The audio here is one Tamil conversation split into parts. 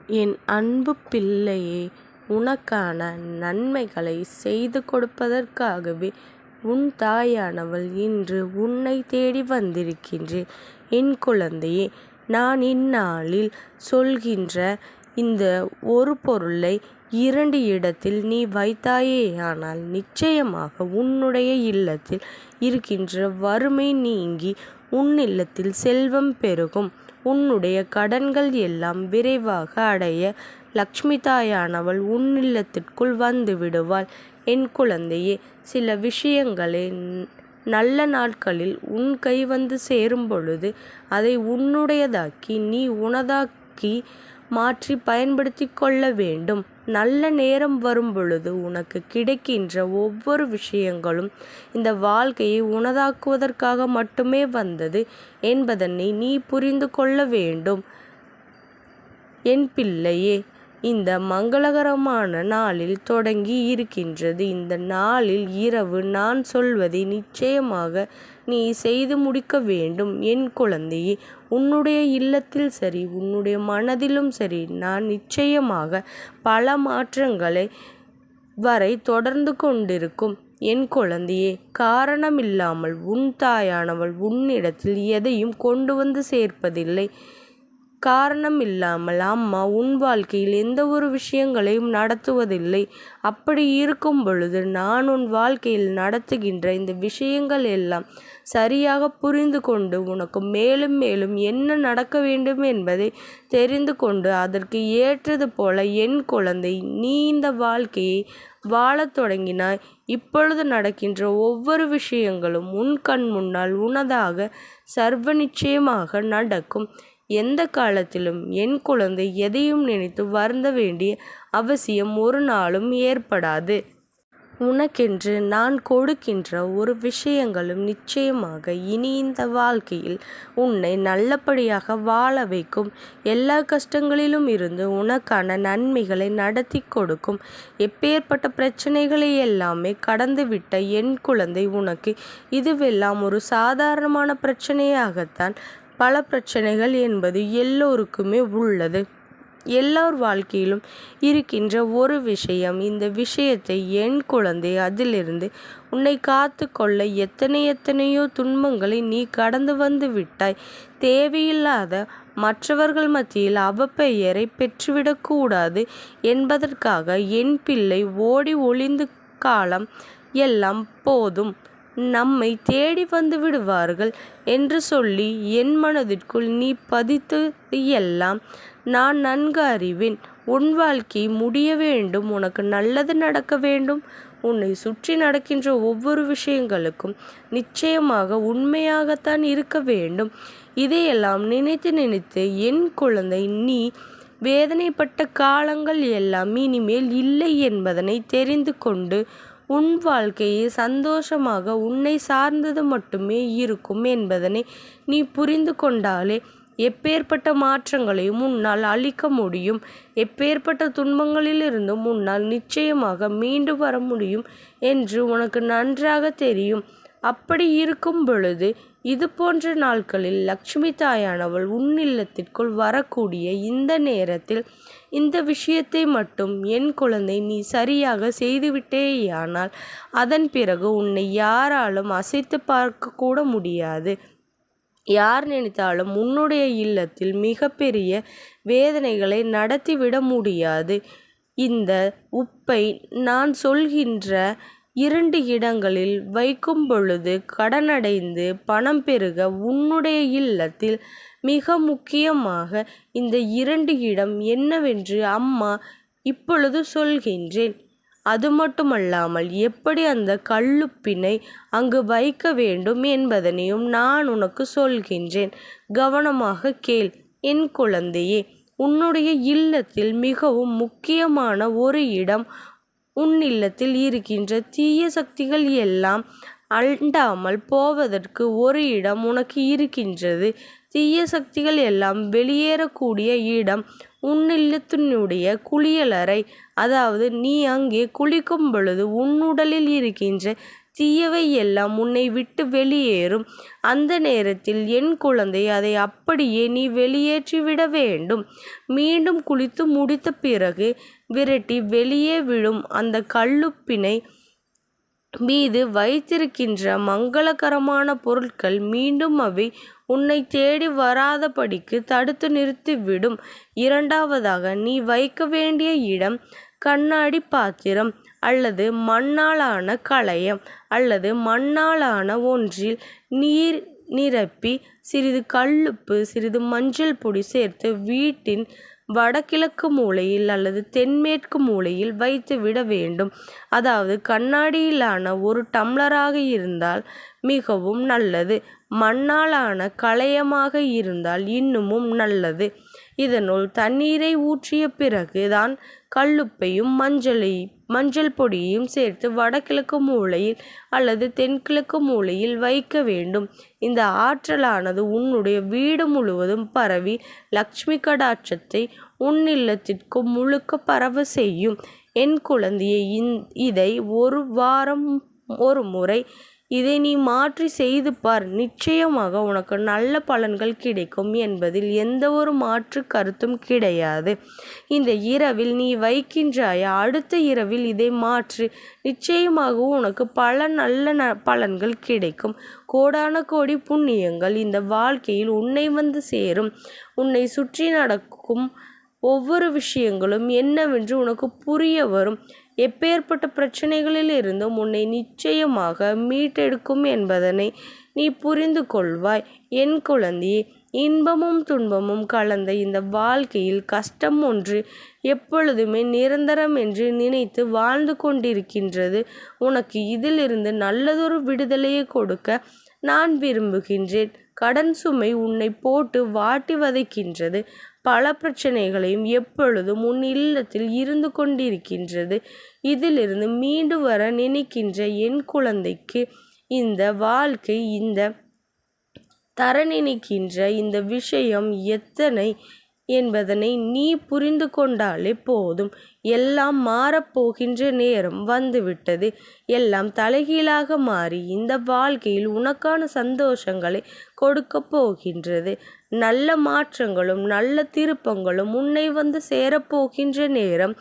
என் அன்பு பிள்ளையே, உனக்கான நன்மைகளைச் செய்து கொடுப்பதற்காகவே உன் தாயானவள் இன்று உன்னைத் தேடி வந்திருக்கின்றேன். என் குழந்தையே, நான் இந்நாளில் சொல்கின்ற இந்த ஒரு பொருளை 2 இடத்தில் நீ வைத்தாயேயானால் நிச்சயமாக உன்னுடைய இல்லத்தில் இருக்கின்ற வறுமை நீங்கி உன் இல்லத்தில் செல்வம் பெருகும். உன்னுடைய கடன்கள் எல்லாம் விரைவாக அடைய லக்ஷ்மி தாயானவள் உன் இல்லத்திற்குள் வந்து விடுவாள். என் குழந்தையே, சில விஷயங்களை நல்ல நாட்களில் உன் கை வந்து சேரும் பொழுது அதை உன்னுடையதாக்கி நீ உனதாக்கி மாற்றி பயன்படுத்தி கொள்ள வேண்டும். நல்ல நேரம் வரும் பொழுது உனக்கு கிடைக்கின்ற ஒவ்வொரு விஷயங்களும் இந்த வாழ்க்கையை உனதாக்குவதற்காக மட்டுமே வந்தது என்பதனை நீ புரிந்து கொள்ள வேண்டும். என் பிள்ளையே, இந்த மங்களகரமான நாளில் தொடங்கி இருக்கின்றது. இந்த நாளில் இரவு நான் சொல்வதை நிச்சயமாக நீ செய்து முடிக்க வேண்டும். என் குழந்தையே, உன்னுடைய இல்லத்தில் சரி, உன்னுடைய மனதிலும் சரி, நான் நிச்சயமாக பல மாற்றங்களை வரை தொடர்ந்து கொண்டிருக்கும். என் குழந்தையே, காரணமில்லாமல் உன் தாயானவள் உன்னிடத்தில் எதையும் கொண்டு வந்து சேர்ப்பதில்லை. காரணம் இல்லாமல் அம்மா உன் வாழ்க்கையில் எந்த ஒரு விஷயங்களையும் நடத்துவதில்லை. அப்படி இருக்கும் பொழுது நான் உன் வாழ்க்கையில் நடத்துகின்ற இந்த விஷயங்கள் எல்லாம் சரியாக புரிந்து கொண்டு உனக்கு மேலும் மேலும் என்ன நடக்க வேண்டும் என்பதை தெரிந்து கொண்டு அதற்கு ஏற்றது போல என் குழந்தை, நீ இந்த வாழ்க்கையை வாழத் தொடங்கினாய். இப்பொழுது நடக்கின்ற ஒவ்வொரு விஷயங்களும் உன் கண் முன்னால் உனதாக சர்வ நிச்சயமாக நடக்கும். எந்த காலத்திலும் என் குழந்தை எதையும் நினைத்து வருந்த வேண்டிய அவசியம் ஒரு நாளும் ஏற்படாது. உனக்கென்று நான் கொடுக்கின்ற ஒரு விஷயங்களும் நிச்சயமாக இனி இந்த வாழ்க்கையில் உன்னை நல்லபடியாக வாழ வைக்கும். எல்லா கஷ்டங்களிலும் இருந்து உனக்கான நன்மைகளை நடத்தி கொடுக்கும். எப்பேற்பட்ட பிரச்சனைகளை எல்லாமே கடந்துவிட்ட என் குழந்தை, உனக்கு இதுவெல்லாம் ஒரு சாதாரணமான பிரச்சனையாகத்தான். பல பிரச்சனைகள் என்பது எல்லோருக்குமே உள்ளது. எல்லோர் வாழ்க்கையிலும் இருக்கின்ற ஒரு விஷயம். இந்த விஷயத்தை என் குழந்தை, அதிலிருந்து உன்னை காத்து கொள்ள எத்தனையோ துன்பங்களை நீ கடந்து வந்து விட்டாய். தேவையில்லாத மற்றவர்கள் மத்தியில் அவப்பெயரை பெற்றுவிடக்கூடாது என்பதற்காக என் பிள்ளை ஓடி ஒளிந்து காலம் எல்லாம் போதும், நம்மை தேடி வந்து விடுவார்கள் என்று சொல்லி என் மனதிற்குள் நீ பதித்தது எல்லாம் நான் நன்கு அறிவேன். உன் வாழ்க்கை முடிய வேண்டும், உனக்கு நல்லது நடக்க வேண்டும். உன்னை சுற்றி நடக்கின்ற ஒவ்வொரு விஷயங்களுக்கும் நிச்சயமாக உண்மையாகத்தான் இருக்க வேண்டும். இதையெல்லாம் நினைத்து நினைத்து என் குழந்தை, நீ வேதனைப்பட்ட காலங்கள் எல்லாம் இனிமேல் இல்லை என்பதனை தெரிந்து கொண்டு உன் வாழ்க்கையை சந்தோஷமாக உன்னை சார்ந்தது மட்டுமே இருக்கும் என்பதனை நீ புரிந்து கொண்டாலே எப்பேற்பட்ட மாற்றங்களையும் உன்னால் அளிக்க முடியும். எப்பேற்பட்ட துன்பங்களிலிருந்தும் உன்னால் நிச்சயமாக மீண்டு வர முடியும் என்று உனக்கு நன்றாக தெரியும். அப்படி இருக்கும் பொழுது இது போன்ற நாட்களில் லக்ஷ்மி தாயானவள் உன் இல்லத்திற்குள் வரக்கூடிய இந்த நேரத்தில் இந்த விஷயத்தை மட்டும் என் குழந்தை நீ சரியாக செய்துவிட்டேயானால் அதன் பிறகு உன்னை யாராலும் அசைத்து பார்க்க கூட முடியாது. யார் நினைத்தாலும் உன்னுடைய இல்லத்தில் மிகப்பெரிய வேதனைகளை நடத்திவிட முடியாது. இந்த உப்பை நான் சொல்கின்ற 2 இடங்களில் வைக்கும் பொழுது கடனடைந்து பணம் பெருக உன்னுடைய இல்லத்தில் மிக முக்கியமாக இந்த 2 இடம் என்னவென்று அம்மா இப்பொழுது சொல்கின்றேன். அது மட்டுமல்லாமல் எப்படி அந்த கல்லுப்பினை அங்கு வைக்க வேண்டும் என்பதனையும் நான் உனக்கு சொல்கின்றேன். கவனமாக கேள் என் குழந்தையே. உன்னுடைய இல்லத்தில் மிகவும் முக்கியமான ஒரு இடம், உன் இல்லத்தில் இருக்கின்ற தீய சக்திகள் எல்லாம் அண்டாமல் போவதற்கு ஒரு இடம் உனக்கு இருக்கின்றது. தீய சக்திகள் எல்லாம் வெளியேறக்கூடிய இடம் உன் இல்லத்தினுடைய குளியலறை. அதாவது நீ அங்கே குளிக்கும் பொழுது உன் உடலில் இருக்கின்ற தீயவை எல்லாம் உன்னை விட்டு வெளியேறும். அந்த நேரத்தில் என் குழந்தை அதை அப்படியே நீ வெளியேற்றிவிட வேண்டும். மீண்டும் குளித்து முடித்த பிறகு விரட்டி வெளியே விழும் அந்த கல்லுப்பினை மீது வைத்திருக்கின்ற மங்களகரமான பொருட்கள் மீண்டும் அவை உன்னை தேடி வராதபடிக்கு தடுத்து நிறுத்திவிடும். இரண்டாவதாக, நீ வைக்க வேண்டிய இடம் கண்ணாடி பாத்திரம் அல்லது மண்ணாலான கலயம் அல்லது மண்ணாலான ஒன்றில் நீர் நிரப்பி சிறிது கல்லுப்பு சிறிது மஞ்சள் பொடி சேர்த்து வீட்டின் வடகிழக்கு மூலையில் அல்லது தென்மேற்கு மூலையில் வைத்துவிட வேண்டும். அதாவது கண்ணாடியிலான ஒரு டம்ளராக இருந்தால் மிகவும் நல்லது. மண்ணாலான கலயமாக இருந்தால் இன்னமும் நல்லது. இதனுள் தண்ணீரை ஊற்றிய பிறகு தான் கல்லுப்பையும் மஞ்சள் பொடியையும் சேர்த்து வடகிழக்கு மூலையில் அல்லது தென்கிழக்கு மூலையில் வைக்க வேண்டும். இந்த ஆற்றலானது உன்னுடைய வீடு முழுவதும் பரவி லக்ஷ்மி கடாட்சத்தை உன் இல்லத்திற்கு முழுக்க பரவ செய்யும். என் குழந்தையை இதை ஒரு வாரம் ஒரு முறை இதை நீ மாற்றி செய்து பார். நிச்சயமாக உனக்கு நல்ல பலன்கள் கிடைக்கும் என்பதில் எந்த ஒரு மாற்று கருத்தும் கிடையாது. இந்த இரவில் நீ வைக்கின்றாயா, அடுத்த இரவில் இதை மாற்று. நிச்சயமாக உனக்கு பல நல்ல பலன்கள் கிடைக்கும். கோடான கோடி புண்ணியங்கள் இந்த வாழ்க்கையில் உன்னை வந்து சேரும். உன்னை சுற்றி நடக்கும் ஒவ்வொரு விஷயங்களும் என்னவென்று உனக்கு புரிய வரும். எப்பேற்பட்ட பிரச்சனைகளில் இருந்தும் உன்னை நிச்சயமாக மீட்டெடுக்கும் என்பதனை நீ புரிந்து கொள்வாய். என் குழந்தையே, இன்பமும் துன்பமும் கலந்த இந்த வாழ்க்கையில் கஷ்டம் ஒன்று எப்பொழுதுமே நிரந்தரம் என்று நினைத்து வாழ்ந்து கொண்டிருக்கின்றது. உனக்கு இதிலிருந்து நல்லதொரு விடுதலையை கொடுக்க நான் விரும்புகின்றேன். கடன் சுமை உன்னை போட்டு வாட்டி வதைக்கின்றது. பல பிரச்சனைகளையும் எப்பொழுதும் உன் இல்லத்தில் இருந்து கொண்டிருக்கின்றது. இதிலிருந்து மீண்டு வர நினைக்கின்ற என் குழந்தைக்கு இந்த வாழ்க்கை இந்த தர நினைக்கின்ற இந்த விஷயம் எத்தனை என்பதனை நீ புரிந்து கொண்டாலே போதும். எல்லாம் மாறப்போகின்ற நேரம் வந்துவிட்டது. எல்லாம் தலைகீழாக மாறி இந்த வாழ்க்கையில் உனக்கான சந்தோஷங்களை கொடுக்க போகின்றது. நல்ல மாற்றங்களும் நல்ல திருப்பங்களும் உன்னை வந்து சேரப்போகின்ற நேரம்.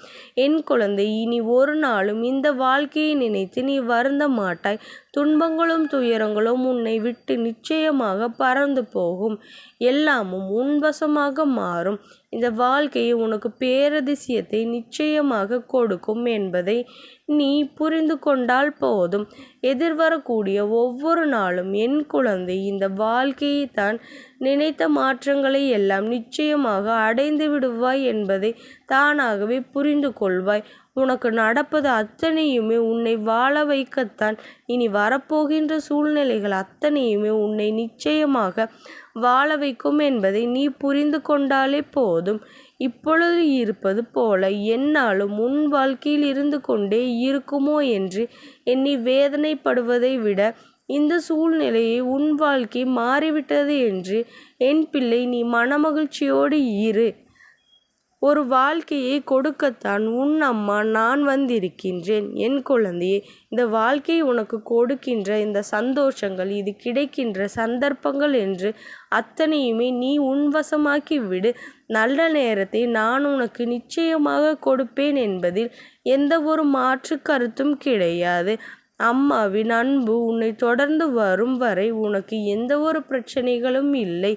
என் குழந்தை, இனி ஒரு நாளும் இந்த வாழ்க்கையை நினைத்து நீ வருந்த மாட்டாய். துன்பங்களும் துயரங்களும் உன்னை விட்டு நிச்சயமாக பறந்து போகும். எல்லாமும் உன்வசமாக மாறும். இந்த வாழ்க்கையை உனக்கு பேரதிசயத்தை நிச்சயமாக கொடுக்கும் என்பதை நீ புரிந்து கொண்டால் போதும். எதிர்வரக்கூடிய ஒவ்வொரு நாளும் என் குழந்தை இந்த வாழ்க்கையை தான் நினைத்த மாற்றங்களை எல்லாம் நிச்சயமாக அடைந்து விடுவாய் என்பதை தானாகவே புரிந்து கொள்வாய். உனக்கு நடப்பது அத்தனையுமே உன்னை வாழ வைக்கத்தான். இனி வரப்போகின்ற சூழ்நிலைகள் அத்தனையுமே உன்னை நிச்சயமாக வாழ வைக்கும் என்பதை நீ புரிந்து கொண்டாலே போதும். இப்பொழுது இருப்பது போல எந்நாளும் உன் வாழ்க்கையில் இருந்து கொண்டே இருக்குமோ என்று எண்ணி வேதனைப்படுவதை விட, இந்த சூழ்நிலையை உன் வாழ்க்கை மாறிவிட்டது என்று என் பிள்ளை நீ மனமகிழ்ச்சியோடு இரு. ஒரு வாழ்க்கையை கொடுக்கத்தான் உன் அம்மா நான் வந்திருக்கின்றேன். என் குழந்தையே, இந்த வாழ்க்கை உனக்கு கொடுக்கின்ற இந்த சந்தோஷங்கள், இது கிடைக்கின்ற சந்தர்ப்பங்கள் என்று அத்தனையுமே நீ உன்வசமாக்கி விடு. நல்ல நேரத்தை நான் உனக்கு நிச்சயமாக கொடுப்பேன் என்பதில் எந்த ஒரு மாற்று கருத்தும் கிடையாது. அம்மாவின் அன்பு உன்னை தொடர்ந்து வரும் வரை உனக்கு எந்த ஒரு பிரச்சனைகளும் இல்லை.